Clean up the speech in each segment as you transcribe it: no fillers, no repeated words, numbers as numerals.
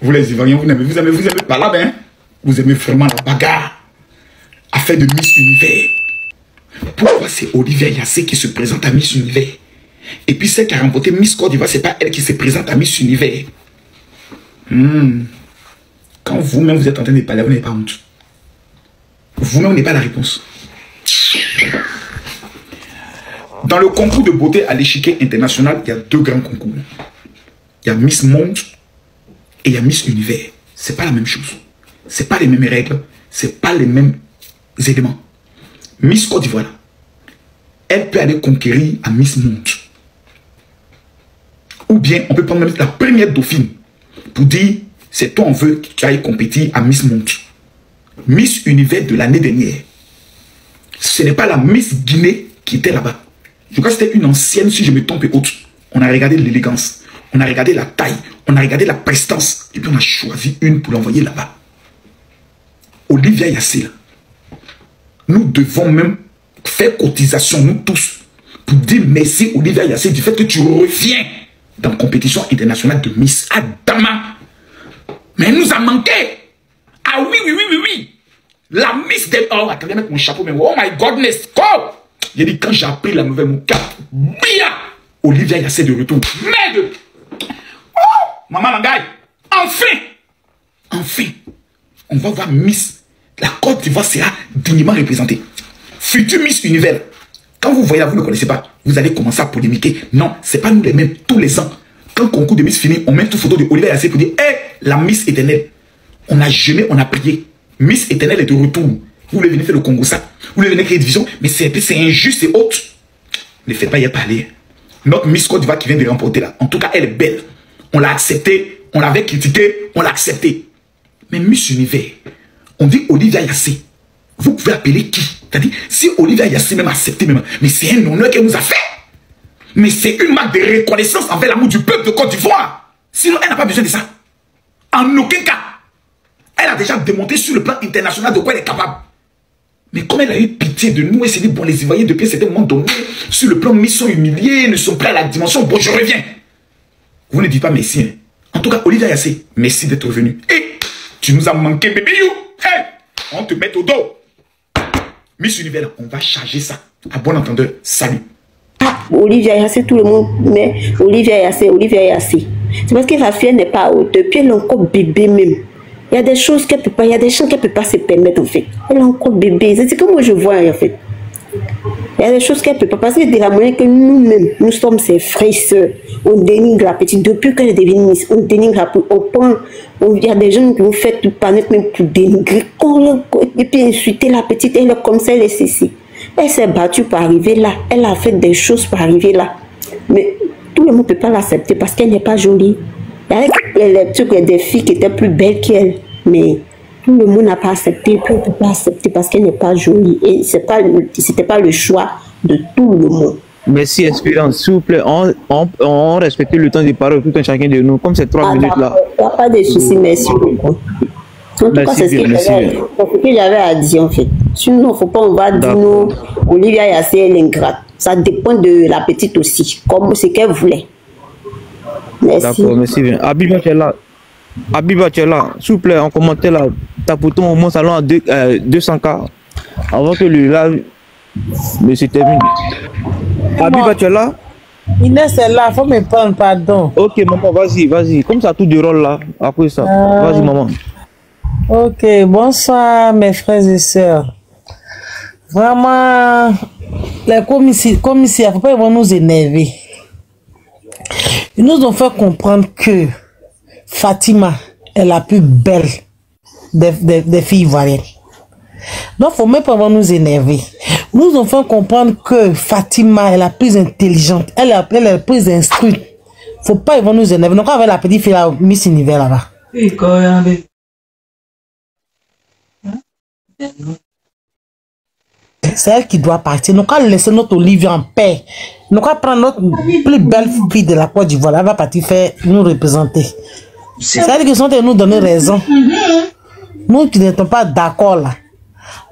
Vous les Ivoiriens, vous aimez pas là, ben. Vous aimez vraiment la bagarre. Affaire de Miss Univers. Pourquoi c'est Olivia Yassé qui se présente à Miss Univers? Et puis celle qui a remporté Miss Côte d'Ivoire, c'est pas elle qui se présente à Miss Univers. Quand vous-même vous êtes en train de parler, vous n'avez pas honte. Vous-même n'avez pas la réponse. Dans le concours de beauté à l'échiquier international, il y a 2 grands concours. Il y a Miss Monde et il y a Miss Univers. C'est pas la même chose. C'est pas les mêmes règles. C'est pas les mêmes éléments. Miss Côte d'Ivoire, elle peut aller conquérir à Miss Monde. Ou bien on peut prendre même la première dauphine pour dire c'est toi on veut que tu ailles compétir à Miss Monde. Miss Univers de l'année dernière, ce n'est pas la Miss Guinée qui était là-bas. Je crois que c'était une ancienne, si je me trompe et autre. On a regardé l'élégance, on a regardé la taille, on a regardé la prestance, et puis on a choisi une pour l'envoyer là-bas. Olivia Yassé, là. Nous devons même faire cotisation, nous tous, pour dire merci Olivia Yassé du fait que tu reviens dans la compétition internationale de Miss Adama. Mais elle nous a manqué. Ah oui. La Miss de... Oh, attendez, mettre mon chapeau, mais oh my godness, go! J'ai dit, quand j'ai appris la nouvelle, mon cap, bien, Olivia Yassé de retour. Merde! Oh, maman Langaï, enfin, on va voir Miss. La Côte d'Ivoire sera dignement représentée. Futur Miss Univers. Quand vous voyez là, vous ne connaissez pas, vous allez commencer à polémiquer. Non, c'est pas nous les mêmes tous les ans. Quand le concours de Miss finit, on met toute photo de Olivia Yassé pour dire, hé, la Miss éternelle. On a jeûné, on a prié. Miss éternelle est de retour. Vous voulez venir faire le Congo ça. Vous voulez venir créer division. Mais c'est injuste et autre. Ne faites pas y parler. Notre Miss Côte d'Ivoire qui vient de remporter là. En tout cas, elle est belle. On l'a acceptée. On l'avait critiquée. On l'a acceptée. Mais Miss Univers, on dit Olivia Yassé. Vous pouvez appeler qui? C'est-à-dire, si Olivia Yassé même accepté, même, mais c'est un honneur qu'elle nous a fait. Mais c'est une marque de reconnaissance envers l'amour du peuple de Côte d'Ivoire. Sinon, elle n'a pas besoin de ça. En aucun cas. Elle a déjà démontré sur le plan international de quoi elle est capable. Mais comme elle a eu pitié de nous, elle s'est dit, bon, les Ivoiriens, depuis un certain moment donné, sur le plan mission humiliés, ne sont pas à la dimension, bon, je reviens. Vous ne dites pas merci. Hein. En tout cas, Olivia Yassé, merci d'être venu. Et tu nous as manqué, bébé you. Hey, on te met au dos. Miss Univers, on va charger ça. À bon entendeur, salut. Olivia Yassé, tout le monde, mais Olivia Yassé. C'est parce que la fille n'est pas haute, puis elle est encore bébé même. Il y a des choses qu'elle peut pas, il y a des choses qu'elle peut pas se permettre en fait. Elle est encore bébé, c'est comme moi je vois en fait. Il y a des choses qu'elle peut pas, parce que de la manière que nous-mêmes, nous sommes ses frères et sœurs, on dénigre la petite, depuis qu'elle est devenue Miss, on dénigre la petite, on prend, il y a des gens qui vous font tout planète même pour dénigrer, et puis insulter la petite, elle est comme ça, elle est ceci. Elle s'est battue pour arriver là, elle a fait des choses pour arriver là. Mais tout le monde ne peut pas l'accepter parce qu'elle n'est pas jolie. Il y a des filles qui étaient plus belles qu'elle, mais tout le monde n'a pas accepté, tout le monde ne peut pas accepter parce qu'elle n'est pas jolie. Et c'était pas le choix de tout le monde. Merci Espérance, s'il vous plaît, on respecte le temps de parole tout un chacun de nous, comme ces 3 minutes là. Il n'y a pas de souci, merci beaucoup. En tout cas, c'est ce que j'avais à dire en fait. Sinon, il ne faut pas, on va dire nous, Olivia Yassé, elle est ingrate. Ça dépend de la petite aussi, comme ce qu'elle voulait. Merci. D'accord, merci bien. Abiba, tu es là. S'il vous plaît, en commentaire là, tapotons au moins salon à 200K avant que le live ne se termine. Abiba, tu es là? Inès est là, faut me prendre, pardon. Ok, maman, vas-y. Comme ça, tout déroule là. Après ça, vas-y, maman. Ok, bonsoir mes frères et sœurs. Vraiment, les commissaires, il ne faut pas nous énerver. Ils nous ont fait comprendre que Fatima est la plus belle des filles ivoiriennes. Donc, il ne faut même pas nous énerver. Ils nous ont fait comprendre que Fatima est la plus intelligente, elle est la plus instruite. Il ne faut pas nous énerver. Donc, avec la petite fille là, Miss Univers là-bas. C'est elle qui doit partir. Nous allons laisser notre Olivia en paix. Nous allons prendre notre plus belle fille de la Côte d'Ivoire. Elle va partir faire nous représenter. C'est-à-dire qu'ils sont de nous donner raison. Nous qui n'étions pas d'accord là.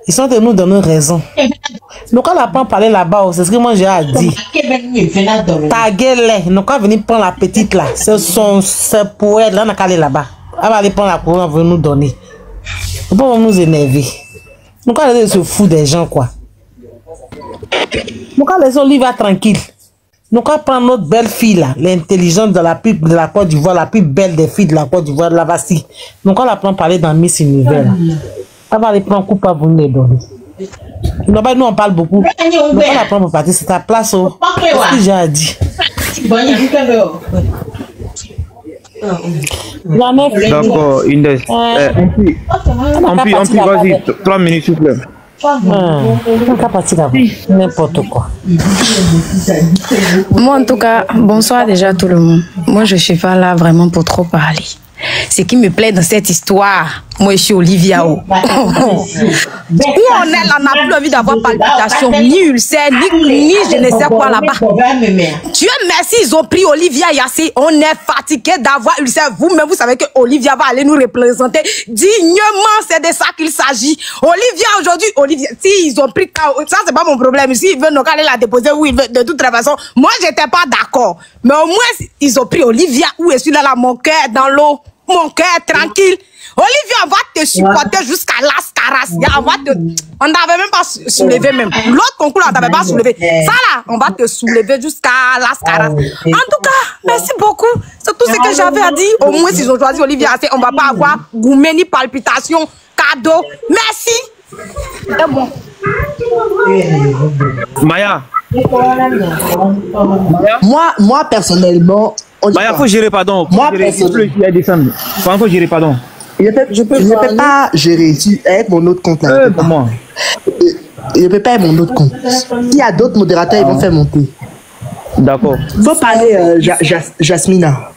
Ils sont de nous donner raison. Nous allons parler là-bas. C'est ce que moi j'ai à dire. Taguez-les. Nous allons venir prendre la petite là. C'est pour elle. Là, on a aller là-bas. Elle va aller prendre la couronne, elle veut nous donner. Faut pas nous énerver. Nous quand on se fout des gens quoi. Nous quand laissons Olivia tranquille. Nous quand prendre notre belle fille là, l'intelligente de la Côte d'Ivoire, la plus belle des filles de la Côte d'Ivoire, la Vassie. Nous quand la prendre parler dans Miss Univers là. Elle va aller prendre un coup pour vous les donner. Non, nous on parle beaucoup. Nous quand la prendre pour partir, c'est ta place. Oh. C'est ce que j'ai à dire. D'accord, Inès. On peut, vas-y, 3 minutes, s'il vous plaît. N'importe quoi. Moi, en tout cas, bonsoir déjà tout le monde. Moi, je suis pas là vraiment pour trop parler. Ce qui me plaît dans cette histoire, moi je suis Olivia. Où on est là, on n'a plus envie d'avoir palpitation, ni ulcère, ni je ne sais quoi là-bas. Dieu merci, ils ont pris Olivia Yassé. On est fatigué d'avoir ulcère. Vous-même, vous savez que Olivia va aller nous représenter dignement. C'est de ça qu'il s'agit. Olivia aujourd'hui, Olivia, si ils ont pris, ça c'est pas mon problème. S'ils veulent nous aller la déposer, oui, de toute façon, moi j'étais pas d'accord. Mais au moins, ils ont pris Olivia. Où est-ce là, mon cœur dans l'eau? Mon cœur tranquille. Olivia, on va te supporter jusqu'à Las Caras. On n'avait même pas soulevé même. L'autre concours, on n'avait pas soulevé. Ça là, on va te soulever jusqu'à Las Caras. En tout cas, merci beaucoup. C'est tout ce que j'avais à dire. Au moins, s'ils ont choisi Olivia, on ne va pas avoir gourmet ni palpitation, cadeau. Merci. C'est bon. Maya. Moi personnellement, Maya, faut gérer, pardon. Moi personnellement, faut gérer, pardon. Je ne peux pas gérer avec mon autre compte là. Moi. Je ne peux pas avec mon autre compte. S'il y a d'autres modérateurs, ils vont faire monter. D'accord. Faut parler Jasmina.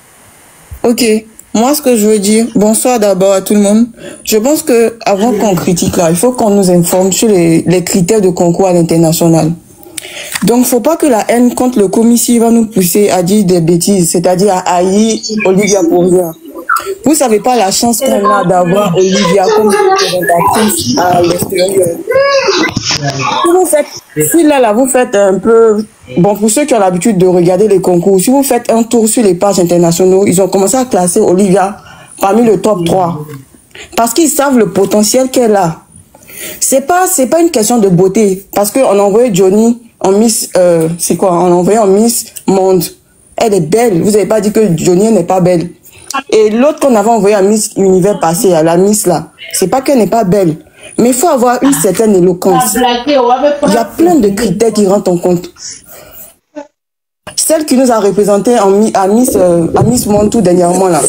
Ok. Moi, ce que je veux dire, bonsoir d'abord à tout le monde. Je pense que avant qu'on critique là, il faut qu'on nous informe sur les critères de concours à l'international. Donc, faut pas que la haine contre le commissaire va nous pousser à dire des bêtises, c'est-à-dire à haïr Olivia pour rien. Vous savez pas la chance qu'on a d'avoir Olivia comme représentatrice à l'extérieur. Si là, vous faites un peu, bon, pour ceux qui ont l'habitude de regarder les concours, si vous faites un tour sur les pages internationaux, ils ont commencé à classer Olivia parmi le top 3. Parce qu'ils savent le potentiel qu'elle a. C'est pas une question de beauté. Parce qu'on a envoyé Johnny en Miss, c'est quoi? On a envoyé en Miss Monde. Elle est belle. Vous avez pas dit que Johnny n'est pas belle. Et l'autre qu'on avait envoyé à Miss Univers passé, à la Miss là, c'est pas qu'elle n'est pas belle. Mais il faut avoir une certaine éloquence. Il y a plein de critères qui rentrent en compte. Celle qui nous a représenté à Miss Monde tout dernièrement là.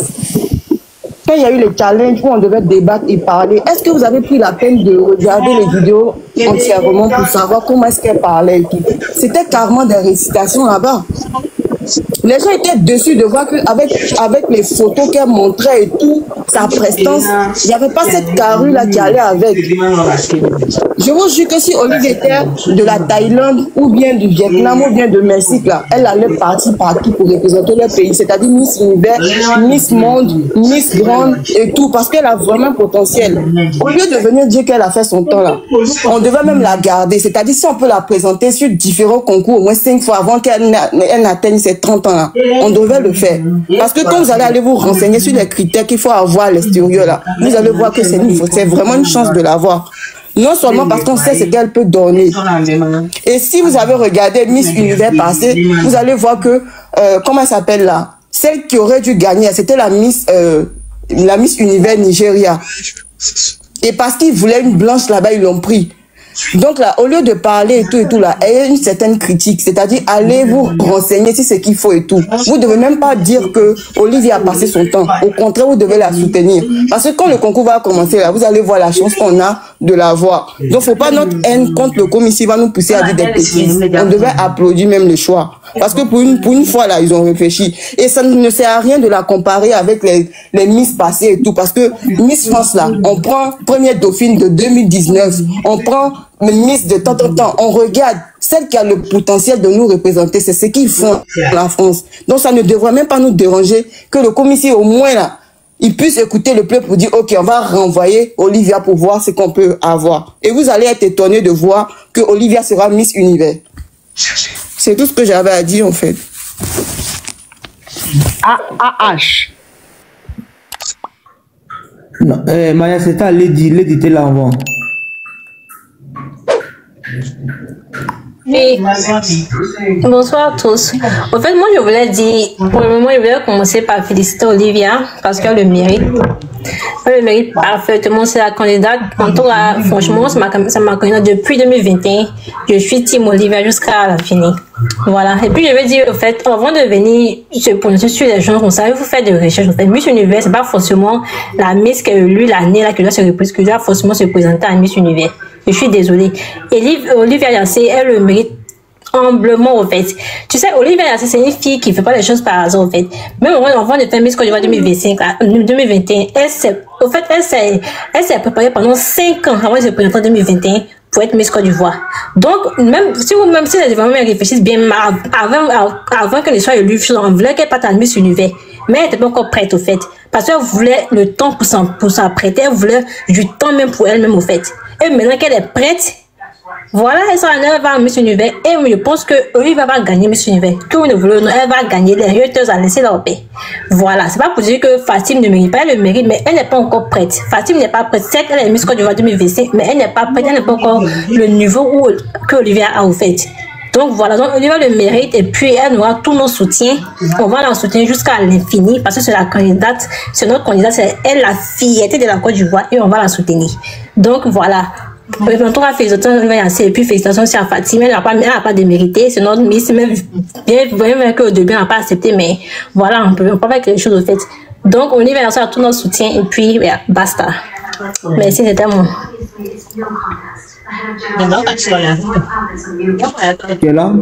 Quand il y a eu les challenges où on devait débattre et parler, est-ce que vous avez pris la peine de regarder les vidéos entièrement pour savoir comment est-ce qu'elle parlait et tout? C'était carrément des récitations là-bas. Les gens étaient déçus de voir qu'avec les photos qu'elle montrait et tout, sa prestance, il n'y avait pas cette carrure là qui allait avec. Je vous jure que si Olivia était de la Thaïlande ou bien du Vietnam ou bien de Mexique là, elle allait partir partout pour représenter leur pays, c'est-à-dire Miss Univers, Miss Monde, Miss Grande et tout, parce qu'elle a vraiment un potentiel. Au lieu de venir dire qu'elle a fait son temps là, on devait même la garder, c'est-à-dire si on peut la présenter sur différents concours au moins 5 fois avant qu'elle n'atteigne ses 30 ans là, on devait le faire. Parce que quand vous allez vous renseigner sur les critères qu'il faut avoir à l'extérieur là, vous allez voir que c'est vraiment une chance de l'avoir. Non seulement parce qu'on sait ce qu'elle peut donner. Et si vous avez regardé Miss Univers passé, vous allez voir que, comment elle s'appelle là? Celle qui aurait dû gagner, c'était la Miss Univers Nigeria. Et parce qu'ils voulaient une blanche là-bas, ils l'ont pris. Donc là, au lieu de parler et tout là, ayez une certaine critique, c'est-à-dire allez vous renseigner si c'est qu'il faut et tout. Vous devez même pas dire que Olivia a passé son temps. Au contraire, vous devez la soutenir. Parce que quand le concours va commencer là, vous allez voir la chance qu'on a de la voir. Donc faut pas notre haine contre le commissaire va nous pousser à dire des bêtises. On devait applaudir même le choix. Parce que pour une fois là, ils ont réfléchi. Et ça ne sert à rien de la comparer avec les Miss passées et tout. Parce que Miss France là, on prend première dauphine de 2019, on prend Miss de temps en temps, on regarde celle qui a le potentiel de nous représenter, c'est ce qu'ils font en France. Donc ça ne devrait même pas nous déranger que le commissaire au moins là, il puisse écouter le peuple pour dire ok, on va renvoyer Olivia pour voir ce qu'on peut avoir. Et vous allez être étonné de voir que Olivia sera Miss Univers. C'est tout ce que j'avais à dire en fait. AH. Non, Maya, c'est à Lady. Lady était là avant. Oui. Bonsoir à tous. En fait, moi, je voulais dire, pour le moment, je voulais commencer par féliciter Olivia parce qu'elle le mérite. Elle le mérite parfaitement. C'est la candidate. En tout cas, franchement, c'est ma candidate depuis 2021. Je suis team Olivia jusqu'à la fin. Voilà. Et puis, je vais dire, en fait, avant de venir se prononcer sur les gens comme ça, il faut faire des recherches. En fait, Miss Univers, c'est pas forcément la Miss qui a eu l'année là qui doit se représenter, qui doit forcément se présenter à Miss Univers. Je suis désolée. Olivia Yassé, elle le mérite humblement, en fait. Tu sais, Olivia Yassé, c'est une fille qui fait pas les choses par hasard, en fait. Même au moment de faire Miss Côte d'Ivoire 2021, elle s'est préparée pendant 5 ans avant de se présenter en 2021 pour être Miss Côte d'Ivoire. Donc, même si les événements réfléchissent bien, avant qu'elle soit élue, on voulait qu'elle parte à Miss Univers. Mais elle n'était pas encore prête, au fait. Parce qu'elle voulait le temps pour s'apprêter. Elle voulait du temps même pour elle-même, au fait. Et maintenant qu'elle est prête, voilà, elle sera elle va à Miss Univers. Et je pense que Olivia va gagner Miss Univers. Que vous ne voulez, elle va gagner. Les haters à laisser leur paix. Voilà, c'est pas pour dire que Fatim ne mérite pas, elle le mérite, mais elle n'est pas encore prête. Fatim n'est pas prête. Certes, elle est Miss Côte d'Ivoire 2025, mais elle n'est pas prête. Elle n'est pas encore le niveau que Olivia a, au fait. Donc voilà, donc Olivia le mérite et puis elle aura tous nos soutiens. On va la soutenir jusqu'à l'infini parce que c'est la candidate, c'est notre candidate, c'est elle la fierté de la Côte d'Ivoire et on va la soutenir. Donc voilà. En tout cas, félicitations Olivia Yassé et puis félicitations aussi à Fatima. Elle n'a pas démérité, c'est notre Miss, même bien qu'au début on n'a pas accepté, mais voilà, on peut faire quelque chose au fait. Donc Olivia Yassé a tout notre soutien et puis basta. Merci, c'était moi. Tu es là?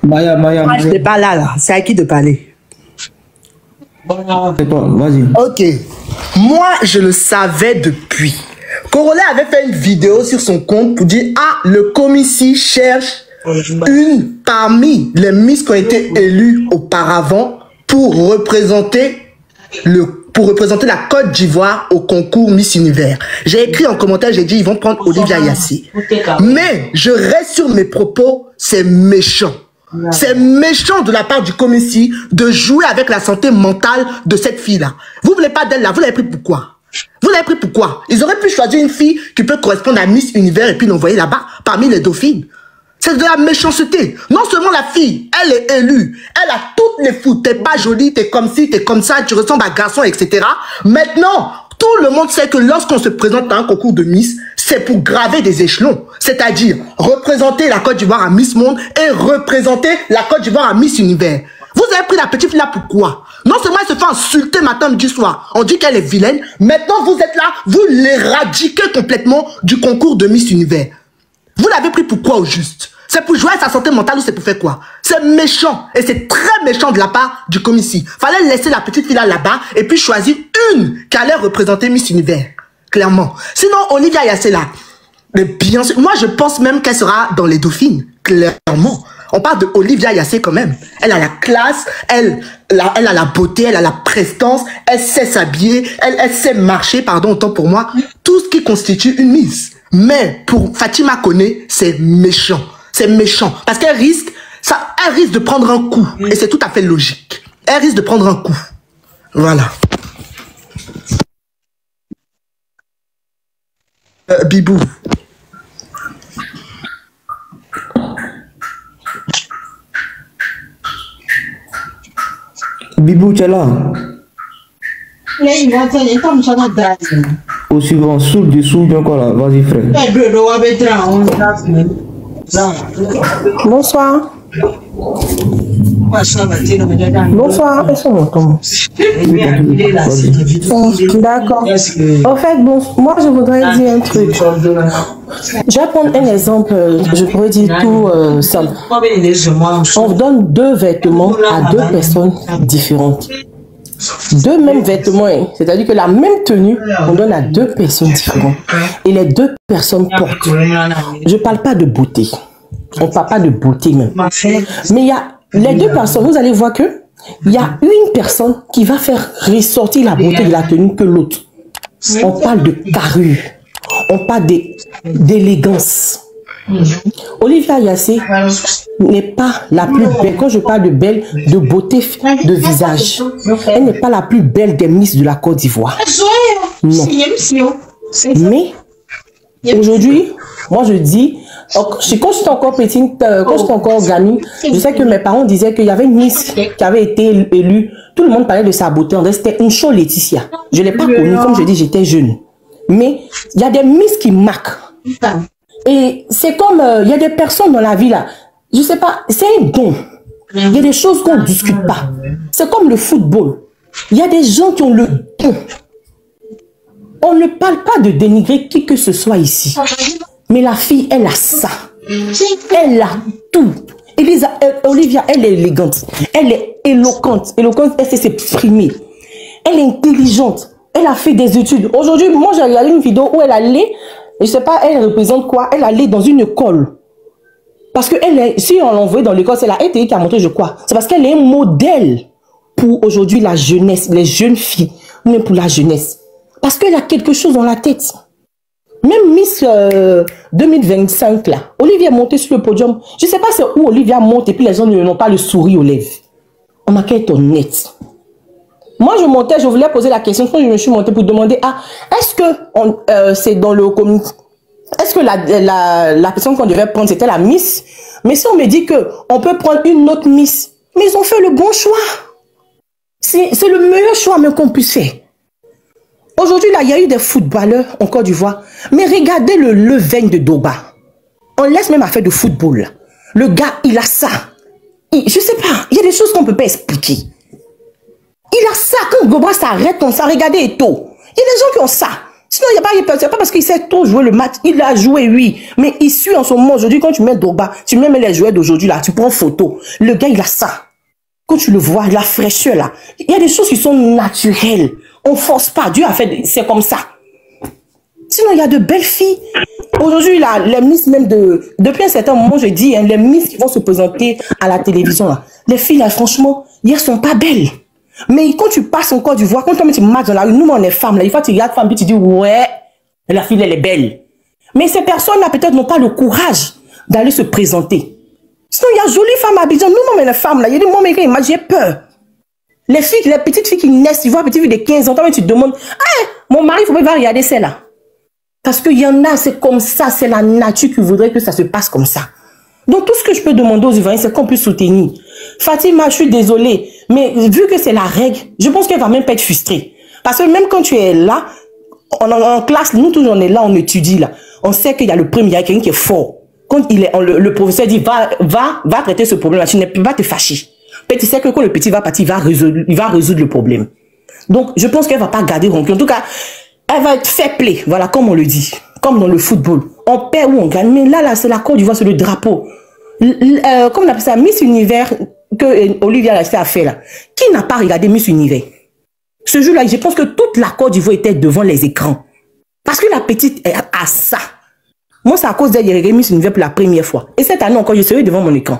Maya. Je n'ai pas là. C'est à qui de parler? C'est toi, vas-y. Ok. Moi, je le savais depuis. Corolla avait fait une vidéo sur son compte pour dire: ah, le commissaire cherche une parmi les Miss qui ont été élues auparavant pour représenter la Côte d'Ivoire au concours Miss Univers. J'ai écrit en commentaire, j'ai dit ils vont prendre Olivia Yassé. Mais je reste sur mes propos, c'est méchant. C'est méchant de la part du commissaire de jouer avec la santé mentale de cette fille-là. Vous voulez pas d'elle là, vous l'avez pris pourquoi? Vous l'avez pris pourquoi? Ils auraient pu choisir une fille qui peut correspondre à Miss Univers et puis l'envoyer là-bas, parmi les dauphines. C'est de la méchanceté. Non seulement la fille, elle est élue, elle a toutes les fautes. T'es pas jolie, t'es comme ci, t'es comme ça, tu ressembles à garçon, etc. Maintenant, tout le monde sait que lorsqu'on se présente à un concours de Miss, c'est pour graver des échelons. C'est-à-dire représenter la Côte d'Ivoire à Miss Monde et représenter la Côte d'Ivoire à Miss Univers. Vous avez pris la petite fille là pourquoi? Non seulement elle se fait insulter matin, midi, soir. On dit qu'elle est vilaine. Maintenant, vous êtes là, vous l'éradiquez complètement du concours de Miss Univers. Vous l'avez pris pourquoi au juste? C'est pour jouer à sa santé mentale ou c'est pour faire quoi? C'est méchant. Et c'est très méchant de la part du commissaire. Fallait laisser la petite fille là-bas et puis choisir une qui allait représenter Miss Univers. Clairement. Sinon, Olivia Yassé là, mais bien sûr, moi je pense même qu'elle sera dans les dauphines. Clairement. On parle de Olivia Yassé quand même. Elle a la classe, elle a la beauté, elle a la prestance, elle sait s'habiller, elle sait marcher, pardon, autant pour moi. Tout ce qui constitue une Miss. Mais pour Fatima Koné, c'est méchant. C'est méchant. Parce qu'elle risque de prendre un coup. Et c'est tout à fait logique. Elle risque de prendre un coup. Voilà. Bibou. Bibou, tu es là? Au suivant, sous dessous, bien quoi là, vas-y frère. Bonsoir. Bonsoir, est-ce qu'on m'entend? D'accord. En fait, bon, moi je voudrais dire un truc. Je vais prendre un exemple, je pourrais dire tout simple. On donne 2 vêtements à 2 personnes différentes. 2 mêmes vêtements, hein. C'est-à-dire que la même tenue, on donne à 2 personnes différentes. Et les 2 personnes portent. Je ne parle pas de beauté. On ne parle pas de beauté même. Mais il y a les 2 personnes, vous allez voir que il y a une personne qui va faire ressortir la beauté de la tenue que l'autre. On parle de carrure. On parle d'élégance. Olivia Yassé n'est pas la plus belle. Quand je parle de belle, de beauté de visage, elle n'est pas la plus belle des Miss de la Côte d'Ivoire. Non. Mais aujourd'hui, moi je dis, quand j'étais encore petite, quand j'étais encore gamine, je sais que mes parents disaient qu'il y avait une Miss qui avait été élue. Tout le monde parlait de sa beauté. C'était une show Laetitia. Je ne l'ai pas connue, comme je dis, j'étais jeune. Mais il y a des Miss qui marquent. Et c'est comme, il y a des personnes dans la vie là, je sais pas, c'est un don. Il y a des choses qu'on ne discute pas. C'est comme le football. Il y a des gens qui ont le don. On ne parle pas de dénigrer qui que ce soit ici. Mais la fille, elle a ça. Elle a tout. Olivia, elle est élégante. Elle est éloquente. Éloquente, elle sait s'exprimer. Elle est intelligente. Elle a fait des études. Aujourd'hui, moi, j'ai regardé une vidéo où elle allait, je sais pas, elle représente quoi. Elle allait dans une école. Parce que elle est, si on l'envoie dans l'école, c'est la RTI qui a montré, je crois. C'est parce qu'elle est un modèle pour aujourd'hui la jeunesse, les jeunes filles, ou même pour la jeunesse. Parce qu'elle a quelque chose dans la tête. Même Miss 2025, là, Olivia est montée sur le podium. Je ne sais pas c'est où Olivia monte et puis les gens n'ont pas le sourire aux lèvres. On m'a qu'à être honnête. Moi, je montais, je voulais poser la question. Quand je me suis montée pour demander, est-ce que c'est dans le comité? Est-ce que la personne qu'on devait prendre, c'était la Miss? Mais si on me dit qu'on peut prendre une autre Miss, mais ils ont fait le bon choix. C'est le meilleur choix même qu'on puisse faire. Aujourd'hui, là, il y a eu des footballeurs en Côte d'Ivoire. Mais regardez le levain de Doba. On laisse même affaire de football. Là. Le gars, il a ça. Je sais pas, il y a des choses qu'on ne peut pas expliquer. Il a ça. Quand Doba s'arrête comme ça, regardez Eto. Il y a des gens qui ont ça. Sinon, il n'y a pas parce qu'il sait trop jouer le match. Il a joué, oui. Mais il suit en ce moment. Aujourd'hui, quand tu mets Doba, tu mets les joueurs d'aujourd'hui, là, tu prends photo. Le gars, il a ça. Quand tu le vois, la fraîcheur, là. Il y a des choses qui sont naturelles. On force pas. Dieu a fait, c'est comme ça. Sinon, il y a de belles filles. Aujourd'hui, là, les Miss même depuis un certain moment, je dis, hein, les Miss qui vont se présenter à la télévision, là, les filles, là, franchement, elles sont pas belles. Mais quand tu passes en Côte d'Ivoire, quand tu marches dans la rue, nous, on est femmes, là, il faut que tu regardes femme, puis tu dis, ouais, la fille, elle est belle. Mais ces personnes-là, peut-être, n'ont pas le courage d'aller se présenter. Sinon, il y a de jolies femmes à Abidjan. Nous, on est les femmes, là. Il y a des moments où j'ai peur. Les filles, les petites filles qui naissent, tu vois, petite fille de 15 ans, tu te demandes, mon mari, il faut pas regarder celle-là. Parce qu'il y en a, c'est comme ça, c'est la nature qui voudrait que ça se passe comme ça. Donc, tout ce que je peux demander aux Ivoiriens, c'est qu'on puisse soutenir. Fatima, je suis désolée, mais vu que c'est la règle, je pense qu'elle va même pas être frustrée. Parce que même quand tu es là, en classe, nous tous on est là, on étudie là. On sait qu'il y a le premier, il y a quelqu'un qui est fort. Quand le professeur dit, va traiter ce problème-là, tu ne peux pas te fâcher. Mais tu sais que quand le petit va partir, il va résoudre le problème. Donc, je pense qu'elle ne va pas garder rancune. En tout cas, elle va être fair play. Voilà, comme on le dit. Comme dans le football. On perd ou on gagne. Mais là, c'est la Côte d'Ivoire, c'est le drapeau. Comme on appelle ça, Miss Univers, que Olivia a fait là. Qui n'a pas regardé Miss Univers? Ce jour-là, je pense que toute la Côte d'Ivoire était devant les écrans. Parce que la petite a ça. Moi, c'est à cause d'elle, j'ai regardé Miss Univers pour la première fois. Et cette année encore, je serai devant mon écran.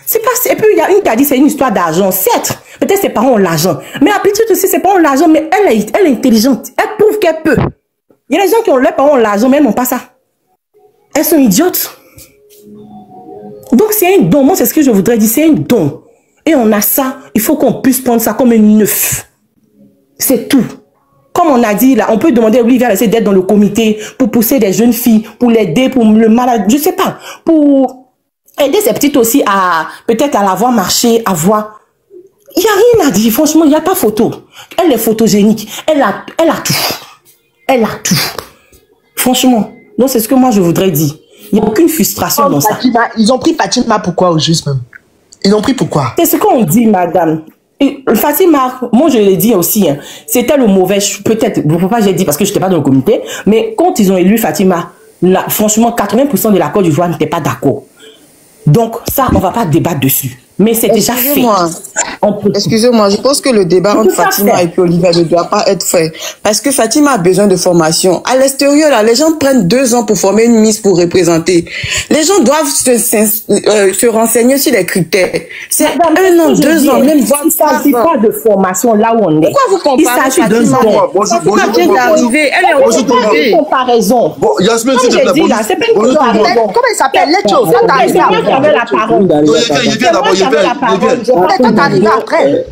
C'est pas, et puis il y a une qui a dit c'est une histoire d'argent. Certes, peut-être ses parents ont l'argent. Mais la petite aussi, ses parents ont l'argent, mais elle est intelligente. Elle prouve qu'elle peut. Il y a des gens qui ont leurs parents ont l'argent, mais elles n'ont pas ça. Elles sont idiotes. Donc c'est un don. Moi, c'est ce que je voudrais dire, c'est un don. Et on a ça, il faut qu'on puisse prendre ça comme un neuf. C'est tout. Comme on a dit, là, on peut demander à Olivia d'être dans le comité pour pousser des jeunes filles, pour l'aider, pour le malade, je sais pas, pour aider ces petites aussi à, peut-être à la voir marcher, à voir. Il n'y a rien à dire, franchement, il n'y a pas photo. Elle est photogénique. Elle a tout. Elle a tout. Franchement. Donc, c'est ce que moi, je voudrais dire. Il n'y a aucune frustration dans ça. Ils ont pris Fatima pourquoi au juste même? Ils ont pris pourquoi? C'est ce qu'on dit, madame. Et Fatima, moi, je l'ai dit aussi, hein, c'était le mauvais, peut-être, pourquoi j'ai dit, parce que je n'étais pas dans le comité, mais quand ils ont élu Fatima, là, franchement, 80% de la Côte d'Ivoire n'était pas d'accord. Donc, ça, on ne va pas débattre dessus. Mais c'est déjà fait. Excusez-moi, je pense que le débat entre Fatima et Olivia ne doit pas être fait. Parce que Fatima a besoin de formation. À l'extérieur, là, les gens prennent 2 ans pour former une Miss pour représenter. Les gens doivent se renseigner sur les critères. C'est 1 an, 2 ans, même voir. Il ne s'agit pas de formation là où on est. Pourquoi vous comparez Fatima? Il s'agit de Fatima vient d'arriver. Elle est en comparaison. Bon, Yasmine, c'est pas une comparaison. Comment il s'appelle? Letcho, ça t'arrive. C'est moi qui avais la parole. Il vient d'abord, il vient. Peut-être t'arrives après.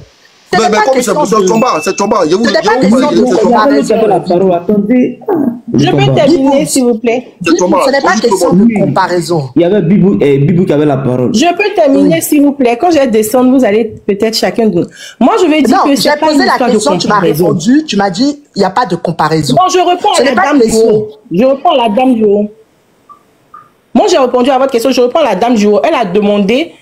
Mais comme c'est un combat, c'est un combat. Ce n'est pas question de comparaison. Je peux terminer, s'il vous plaît. Ce n'est pas question de comparaison. Il y avait Bibou qui avait la parole. Je peux terminer, s'il vous plaît. Quand je vais descendre, vous allez peut-être chacun de nous. Moi, je vais dire que c'est pas une histoire de comparaison. Tu m'as répondu, tu m'as dit, il n'y a pas de comparaison. Bon, je réponds à la dame du haut. Je réponds à la dame du haut. Moi, j'ai répondu à votre question. Je réponds à la dame du haut. Elle a demandé...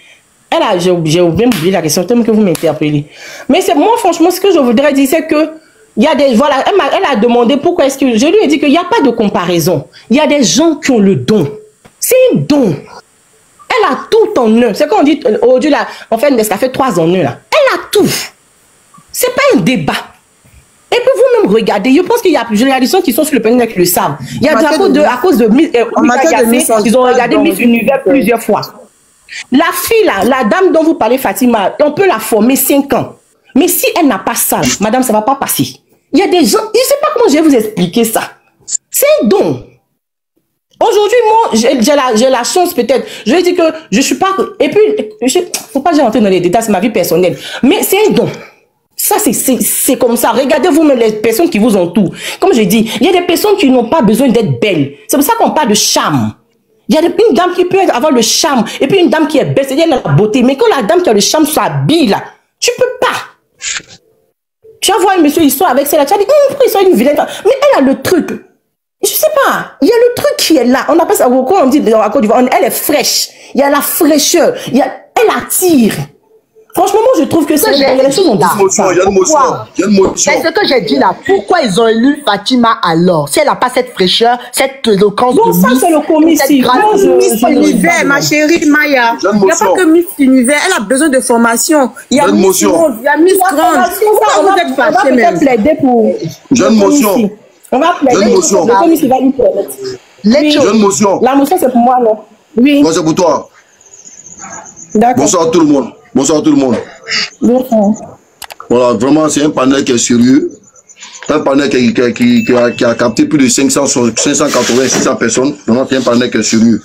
J'ai même oublié la question, tellement que vous m'interpellez. Mais c'est moi, franchement, ce que je voudrais dire, c'est que il y a des, voilà, elle a demandé pourquoi est-ce que je lui ai dit qu'il n'y a pas de comparaison. Il y a des gens qui ont le don. C'est un don. Elle a tout en eux. C'est quand on dit aujourd'hui là, en fait, ça fait 3 en 1 là. Elle a tout. C'est pas un débat. Et puis vous-même regardez, je pense qu'il y a plusieurs gens qui sont sur le panel qui le savent. Il y a à cause de ils ont regardé Miss Univers plusieurs fois. La fille là, la dame dont vous parlez, Fatima, on peut la former 5 ans. Mais si elle n'a pas ça, madame, ça ne va pas passer. Il y a des gens, je ne sais pas comment je vais vous expliquer ça. C'est un don. Aujourd'hui, moi, j'ai la chance peut-être. Je vais dire que je ne suis pas... Et puis, il ne faut pas que j'entre dans les détails, c'est ma vie personnelle. Mais c'est un don. Ça, c'est comme ça. Regardez vous-même les personnes qui vous entourent. Comme je dis, il y a des personnes qui n'ont pas besoin d'être belles. C'est pour ça qu'on parle de charme. Il y a une dame qui peut avoir le charme et puis une dame qui est belle, c'est-à-dire la beauté. Mais quand la dame qui a le charme s'habille là, tu peux pas. Tu vas voir un monsieur, il sort avec celle-là, tu vas dire, pourquoi il sort une vilaine femme? Mais elle a le truc. Je sais pas. Il y a le truc qui est là. On appelle ça, quand on dit dans la Côte d'Ivoire, elle est fraîche. Il y a la fraîcheur. Elle attire. Franchement, moi, je trouve que c'est... Il y a des choses on dit. Il y a une motion. C'est ce que j'ai dit là. Pourquoi ils ont élu Fatima alors? Si elle n'a pas cette fraîcheur, cette éloquence de Miss... Non, ça, c'est le commissaire. Miss Univers, ma chérie Maya. Il n'y a pas que Miss Univers. Elle a besoin de formation. Il y a Miss Monde, il y a Miss Grande. Pourquoi vous êtes fâchés même? On va plaider pour... Jeune motion. On va plaider. Le commissaire va nous permettre. Jeune motion. La motion, c'est pour moi, non? Oui. Moi, c'est pour toi. D'accord. Bonsoir tout le monde. Bonsoir tout le monde. Bonsoir. Voilà, vraiment, c'est un panel qui est sérieux. Un panel qui a capté plus de 580, 600 personnes. Vraiment, c'est un panel qui est sérieux.